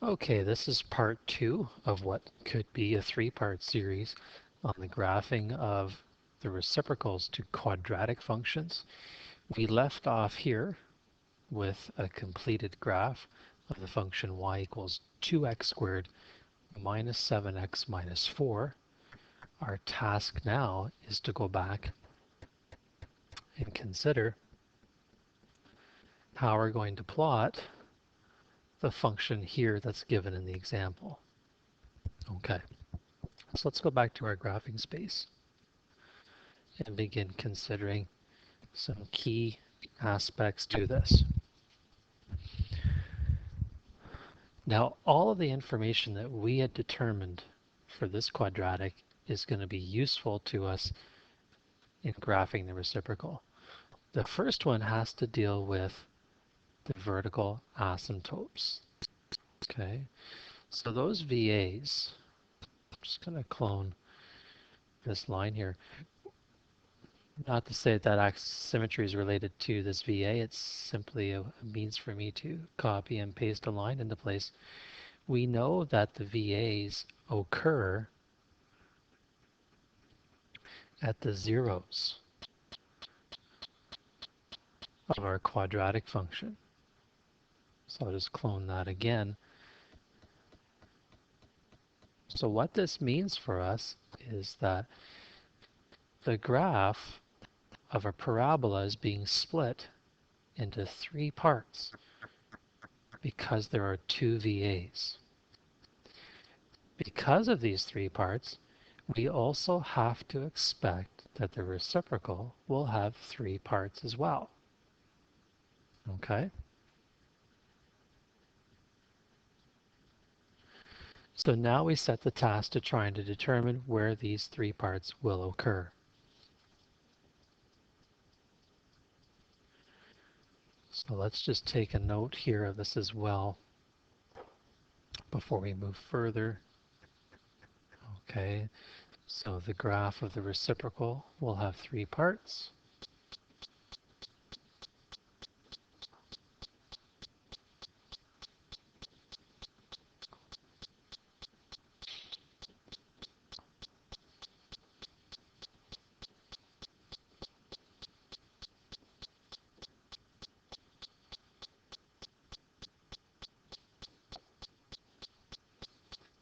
Okay, this is part 2 of what could be a 3-part series on the graphing of the reciprocals to quadratic functions. We left off here with a completed graph of the function y equals 2x squared minus 7x minus 4. Our task now is to go back and consider how we're going to plot the function here that's given in the example. Okay, so let's go back to our graphing space and begin considering some key aspects to this. Now, all of the information that we had determined for this quadratic is going to be useful to us in graphing the reciprocal. The first one has to deal with the vertical asymptotes. Okay, so those VAs, I'm just going to clone this line here. Not to say that symmetry is related to this VA, it's simply a means for me to copy and paste a line into place. We know that the VAs occur at the zeros of our quadratic function. So I'll just clone that again. So what this means for us is that the graph of a parabola is being split into 3 parts because there are 2 VAs. Because of these 3 parts, we also have to expect that the reciprocal will have 3 parts as well. Okay? So now we set the task to trying to determine where these 3 parts will occur. So let's just take a note here of this as well before we move further. Okay, so the graph of the reciprocal will have 3 parts.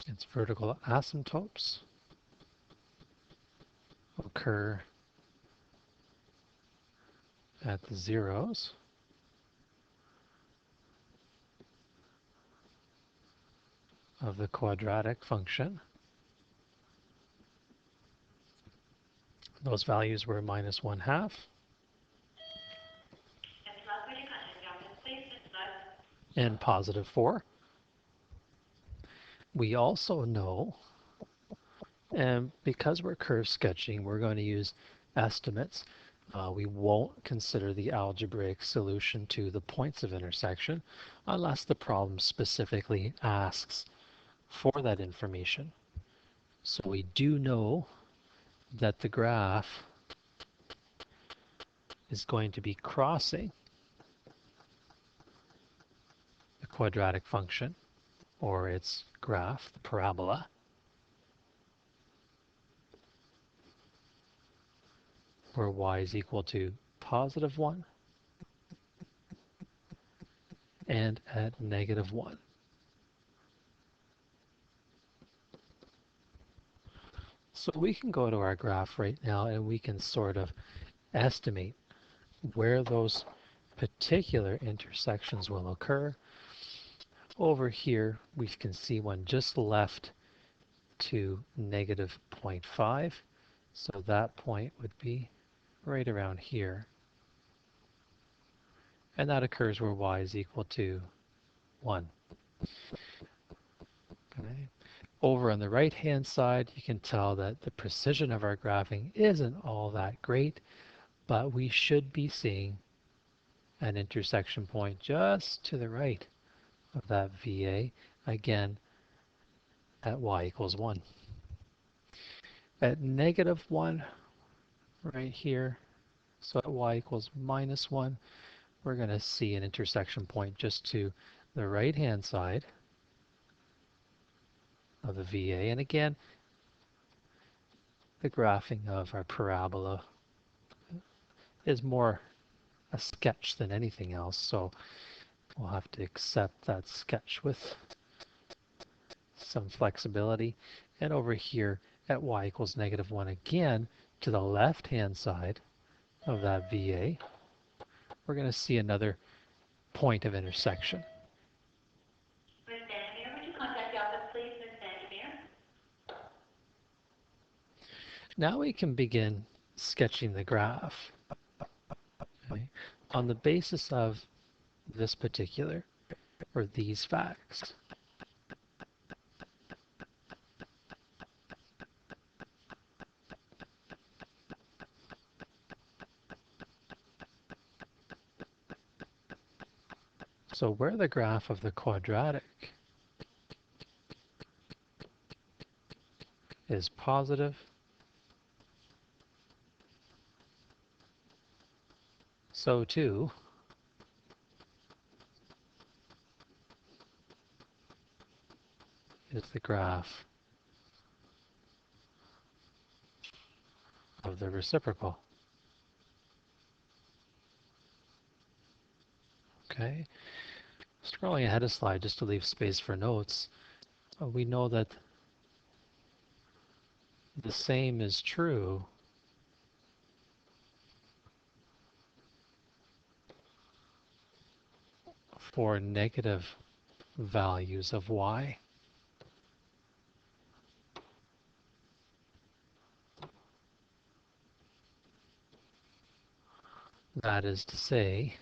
Its vertical asymptotes occur at the zeros of the quadratic function. Those values were minus 1/2 and positive 4. We also know, and because we're curve sketching, we're going to use estimates. We won't consider the algebraic solution to the points of intersection unless the problem specifically asks for that information. So we do know that the graph is going to be crossing the quadratic function, or its graph, the parabola, where y is equal to positive 1 and at negative 1. So we can go to our graph right now and we can sort of estimate where those particular intersections will occur. Over here, we can see one just left to negative 0.5. So that point would be right around here. And that occurs where y is equal to 1. Okay. Over on the right-hand side, you can tell that the precision of our graphing isn't all that great, but we should be seeing an intersection point just to the right of that VA, again, at y equals 1. At negative 1, right here, so at y equals minus 1, we're going to see an intersection point just to the right-hand side of the VA. And again, the graphing of our parabola is more a sketch than anything else, so we'll have to accept that sketch with some flexibility. And over here at y equals -1 again, to the left-hand side of that VA, we're going to see another point of intersection. Ms. Vandermeer, would you contact the office, please, Ms. Vandermeer? Now we can begin sketching the graph, okay, on the basis of this particular, or these facts. So where the graph of the quadratic is positive, so too is the graph of the reciprocal. Okay, scrolling ahead a slide just to leave space for notes, we know that the same is true for negative values of y. That is to say,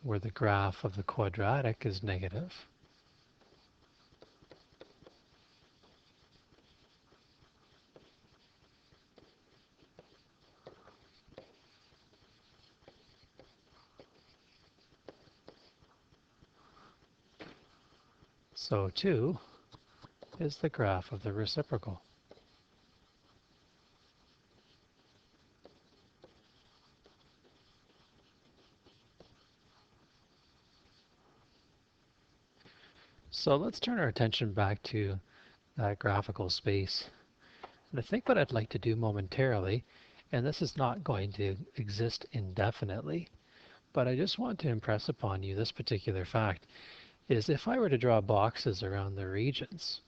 where the graph of the quadratic is negative, so too is the graph of the reciprocal. So let's turn our attention back to that graphical space. And I think what I'd like to do momentarily, and this is not going to exist indefinitely, but I just want to impress upon you this particular fact, is if I were to draw boxes around the regions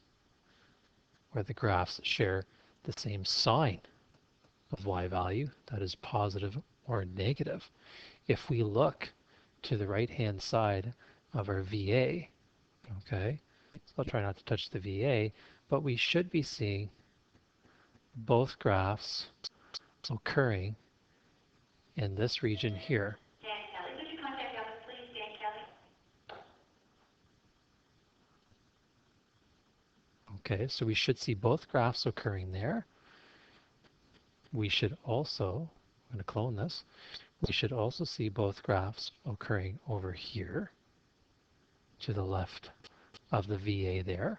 where the graphs share the same sign of y value, that is positive or negative, if we look to the right-hand side of our VA, okay, so I'll try not to touch the VA, but we should be seeing both graphs occurring in this region here. Dan Kelly, would you contact the office, please, Dan Kelly? Okay, so we should see both graphs occurring there. We should also, I'm going to clone this, we should also see both graphs occurring over here to the left of the VA there,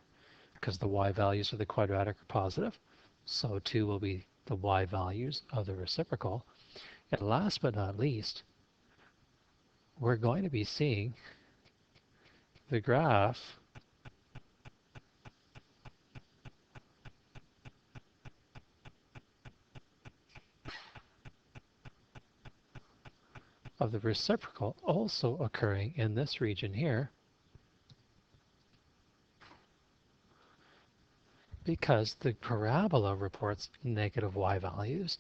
because the y values of the quadratic are positive. So too will be the y values of the reciprocal. And last but not least, we're going to be seeing the graph of the reciprocal also occurring in this region here, because the parabola reports negative y values.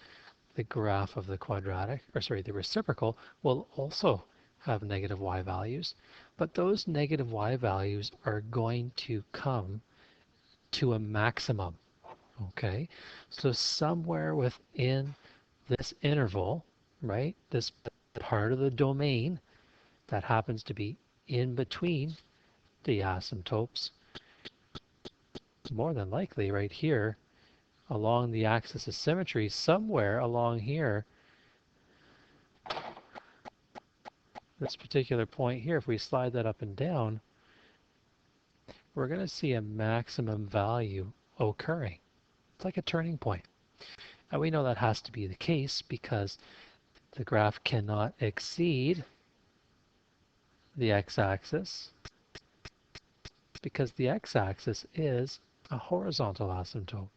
The graph of the quadratic, or sorry, the reciprocal will also have negative y values, but those negative y values are going to come to a maximum, okay? So somewhere within this interval, right, this part of the domain that happens to be in between the asymptotes, more than likely right here along the axis of symmetry, somewhere along here, this particular point here, if we slide that up and down, we're going to see a maximum value occurring. It's like a turning point. And we know that has to be the case because the graph cannot exceed the x-axis because the x-axis is a horizontal asymptote.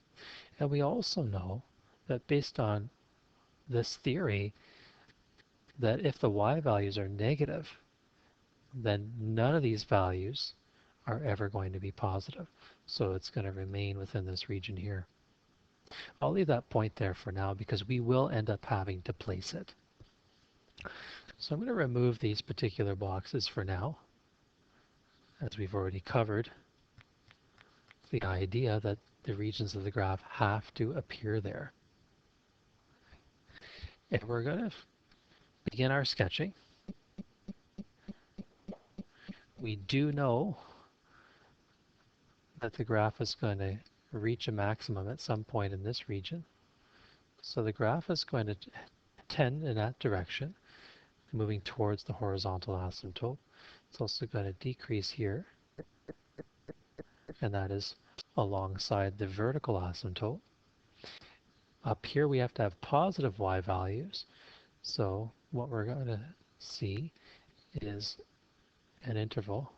And we also know that based on this theory, that if the y values are negative, then none of these values are ever going to be positive. So it's going to remain within this region here. I'll leave that point there for now because we will end up having to place it. So I'm going to remove these particular boxes for now, as we've already covered the idea that the regions of the graph have to appear there. And we're going to begin our sketching. We do know that the graph is going to reach a maximum at some point in this region. So the graph is going to tend in that direction, moving towards the horizontal asymptote. It's also going to decrease here, and that is alongside the vertical asymptote. Up here we have to have positive y values. So what we're going to see is an interval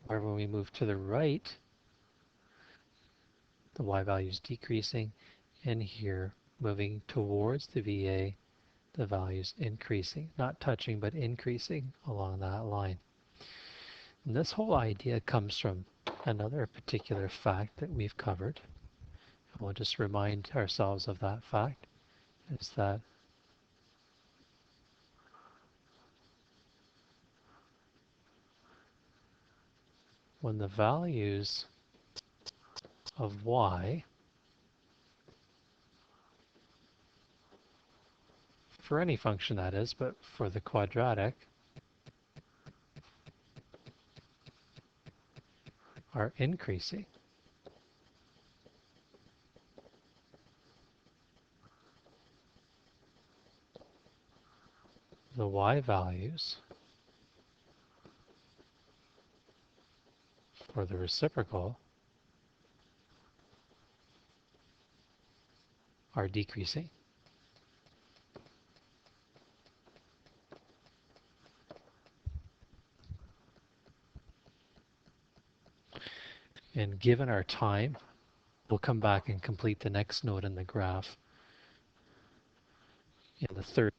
where when we move to the right, the y value is decreasing, and here moving towards the VA, the values increasing, not touching but increasing along that line. And this whole idea comes from another particular fact that we've covered. And we'll just remind ourselves of that fact, is that when the values of y for any function that is, but for the quadratic, are increasing, the y values for the reciprocal are decreasing. And given our time, we'll come back and complete the next node in the graph in the third